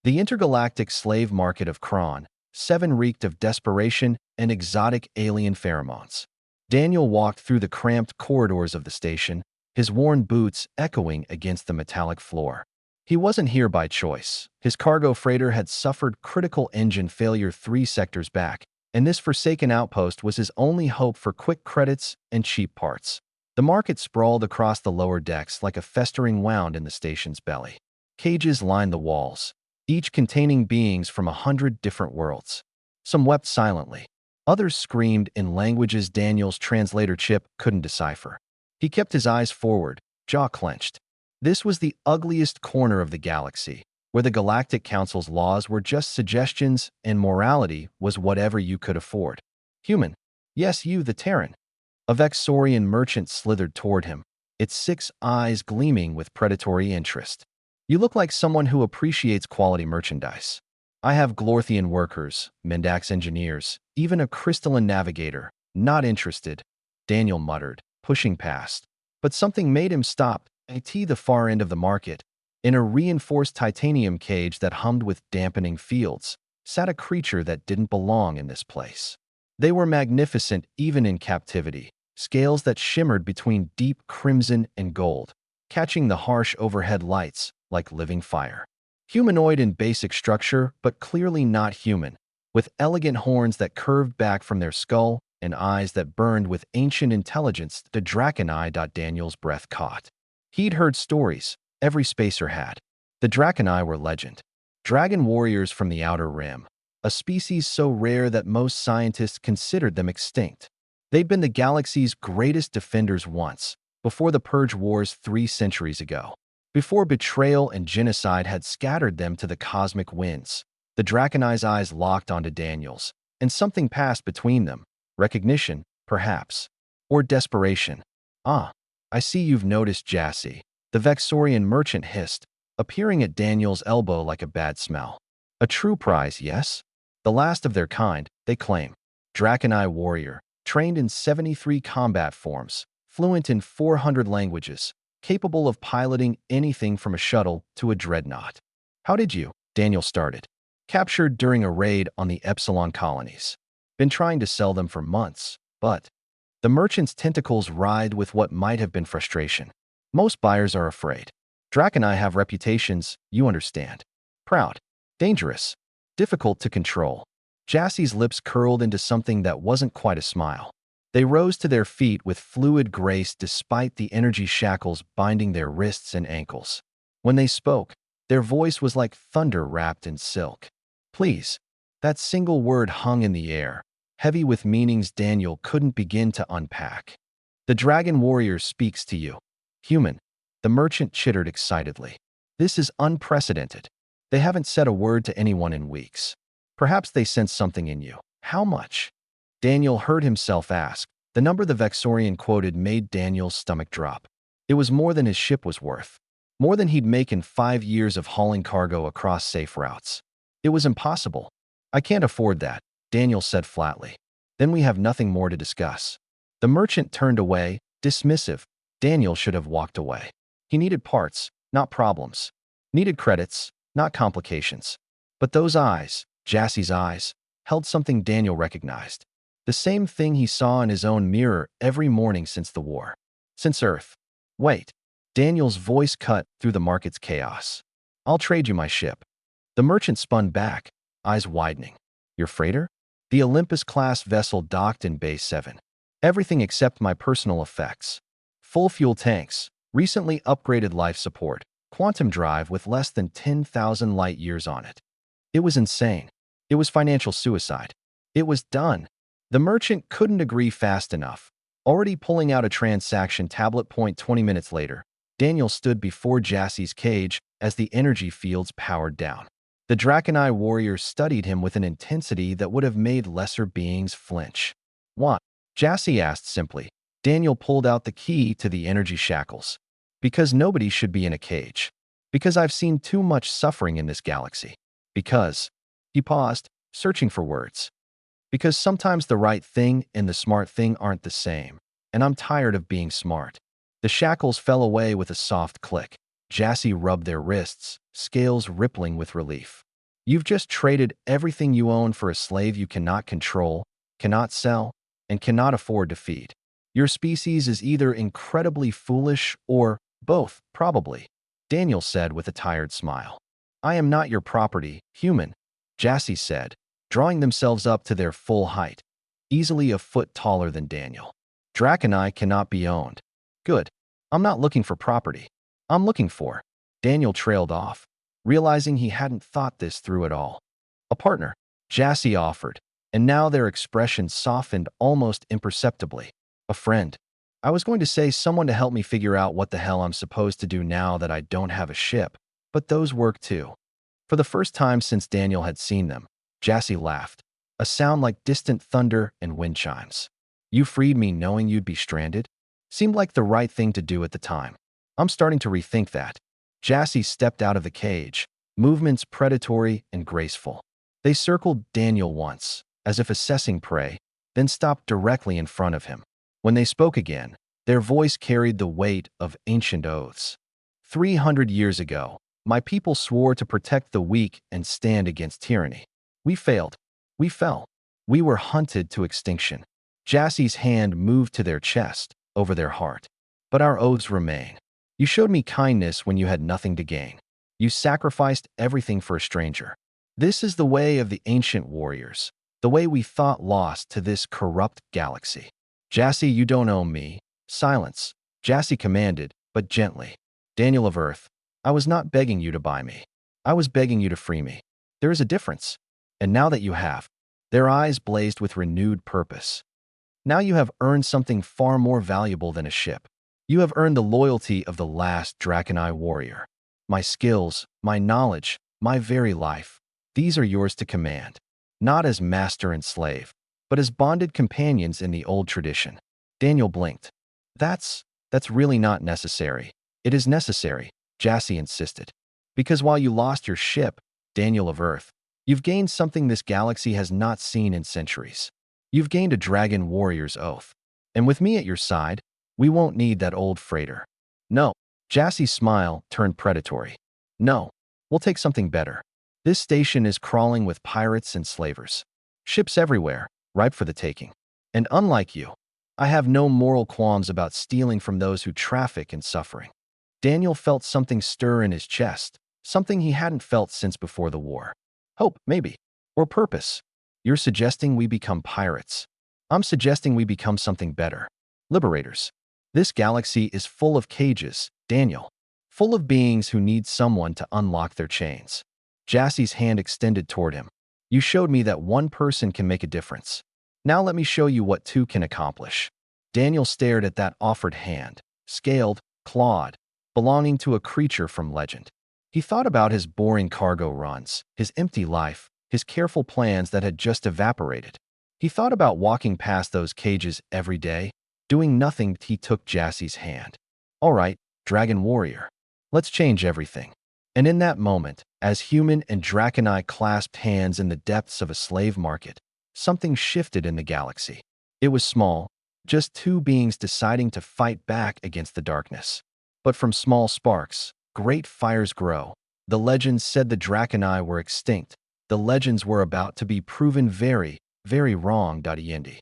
The intergalactic slave market of Kron, 7 reeked of desperation and exotic alien pheromones. Daniel walked through the cramped corridors of the station, his worn boots echoing against the metallic floor. He wasn't here by choice. His cargo freighter had suffered critical engine failure 3 sectors back, and this forsaken outpost was his only hope for quick credits and cheap parts. The market sprawled across the lower decks like a festering wound in the station's belly. Cages lined the walls, each containing beings from 100 different worlds. Some wept silently. Others screamed in languages Daniel's translator chip couldn't decipher. He kept his eyes forward, jaw clenched. This was the ugliest corner of the galaxy, where the Galactic Council's laws were just suggestions and morality was whatever you could afford. Human. Yes, you, the Terran. A Vexorian merchant slithered toward him, its 6 eyes gleaming with predatory interest. You look like someone who appreciates quality merchandise. I have Glorthian workers, Mendax engineers, even a crystalline navigator. Not interested, Daniel muttered, pushing past. But something made him stop. At the far end of the market, in a reinforced titanium cage that hummed with dampening fields, sat a creature that didn't belong in this place. They were magnificent even in captivity, scales that shimmered between deep crimson and gold, catching the harsh overhead lights like living fire. Humanoid in basic structure, but clearly not human, with elegant horns that curved back from their skull and eyes that burned with ancient intelligence. The Draconai. Daniel's breath caught. He'd heard stories, every spacer had. The Draconai were legend. Dragon warriors from the Outer Rim, a species so rare that most scientists considered them extinct. They'd been the galaxy's greatest defenders once, before the Purge Wars 3 centuries ago. Before betrayal and genocide had scattered them to the cosmic winds. The Draconai's eyes locked onto Daniel's, and something passed between them. Recognition, perhaps. Or desperation. Ah, I see you've noticed Jassy, the Vexorian merchant hissed, appearing at Daniel's elbow like a bad smell. A true prize, yes? The last of their kind, they claim. Draconai warrior, trained in 73 combat forms, fluent in 400 languages, capable of piloting anything from a shuttle to a dreadnought. How did you? Daniel started. Captured during a raid on the Epsilon colonies. Been trying to sell them for months, but the merchant's tentacles writhed with what might have been frustration. Most buyers are afraid. Draconai have reputations, you understand. Proud, dangerous, difficult to control. Jassy's lips curled into something that wasn't quite a smile. They rose to their feet with fluid grace despite the energy shackles binding their wrists and ankles. When they spoke, their voice was like thunder wrapped in silk. Please. That single word hung in the air, heavy with meanings Daniel couldn't begin to unpack. The Dragon Warrior speaks to you. Human. The merchant chittered excitedly. This is unprecedented. They haven't said a word to anyone in weeks. Perhaps they sense something in you. How much? Daniel heard himself ask. The number the Vexorian quoted made Daniel's stomach drop. It was more than his ship was worth. More than he'd make in 5 years of hauling cargo across safe routes. It was impossible. I can't afford that, Daniel said flatly. Then we have nothing more to discuss. The merchant turned away, dismissive. Daniel should have walked away. He needed parts, not problems. Needed credits, not complications. But those eyes, Jassy's eyes, held something Daniel recognized. The same thing he saw in his own mirror every morning since the war. Since Earth. Wait. Daniel's voice cut through the market's chaos. I'll trade you my ship. The merchant spun back, eyes widening. Your freighter? The Olympus-class vessel docked in Bay 7. Everything except my personal effects. Full fuel tanks, recently upgraded life support, quantum drive with less than 10,000 light years on it. It was insane. It was financial suicide. It was done. The merchant couldn't agree fast enough. Already pulling out a transaction tablet. 20 minutes later, Daniel stood before Jassy's cage as the energy fields powered down. The Draconai warrior studied him with an intensity that would have made lesser beings flinch. What? Jassy asked simply. Daniel pulled out the key to the energy shackles. Because nobody should be in a cage. Because I've seen too much suffering in this galaxy. Because. He paused, searching for words. Because sometimes the right thing and the smart thing aren't the same, and I'm tired of being smart. The shackles fell away with a soft click. Jassy rubbed their wrists, scales rippling with relief. You've just traded everything you own for a slave you cannot control, cannot sell, and cannot afford to feed. Your species is either incredibly foolish or both, probably, Daniel said with a tired smile. I am not your property, human, Jassy said, drawing themselves up to their full height, easily a foot taller than Daniel. Draconai cannot be owned. Good. I'm not looking for property. I'm looking for. Daniel trailed off, realizing he hadn't thought this through at all. A partner, Jassy offered, and now their expression softened almost imperceptibly. A friend. I was going to say someone to help me figure out what the hell I'm supposed to do now that I don't have a ship, but those work too. For the first time since Daniel had seen them, Jassy laughed, a sound like distant thunder and wind chimes. You freed me knowing you'd be stranded? Seemed like the right thing to do at the time. I'm starting to rethink that. Jassy stepped out of the cage, movements predatory and graceful. They circled Daniel once, as if assessing prey, then stopped directly in front of him. When they spoke again, their voice carried the weight of ancient oaths. 300 years ago, my people swore to protect the weak and stand against tyranny. We failed. We fell. We were hunted to extinction. Jassy's hand moved to their chest, over their heart. But our oaths remain. You showed me kindness when you had nothing to gain. You sacrificed everything for a stranger. This is the way of the ancient warriors, the way we thought lost to this corrupt galaxy. Jassy, you don't own me. Silence, Jassy commanded, but gently. Daniel of Earth, I was not begging you to buy me. I was begging you to free me. There is a difference. And now that you have, their eyes blazed with renewed purpose. Now you have earned something far more valuable than a ship. You have earned the loyalty of the last Draconai warrior. My skills, my knowledge, my very life, these are yours to command. Not as master and slave, but as bonded companions in the old tradition. Daniel blinked. That's really not necessary. It is necessary, Jassy insisted. Because while you lost your ship, Daniel of Earth, you've gained something this galaxy has not seen in centuries. You've gained a dragon warrior's oath. And with me at your side, we won't need that old freighter. No, Jassy's smile turned predatory. No, we'll take something better. This station is crawling with pirates and slavers. Ships everywhere, ripe for the taking. And unlike you, I have no moral qualms about stealing from those who traffic in suffering. Daniel felt something stir in his chest, something he hadn't felt since before the war. Hope, maybe. Or purpose. You're suggesting we become pirates. I'm suggesting we become something better. Liberators. This galaxy is full of cages, Daniel. Full of beings who need someone to unlock their chains. Jassy's hand extended toward him. You showed me that one person can make a difference. Now let me show you what two can accomplish. Daniel stared at that offered hand, scaled, clawed, belonging to a creature from legend. He thought about his boring cargo runs, his empty life, his careful plans that had just evaporated. He thought about walking past those cages every day, doing nothing. He took Jassy's hand. All right, Dragon Warrior. Let's change everything. And in that moment, as human and Draconai clasped hands in the depths of a slave market, something shifted in the galaxy. It was small, just two beings deciding to fight back against the darkness. But from small sparks, great fires grow. The legends said the Draconai were extinct. The legends were about to be proven very, very wrong. Yendi.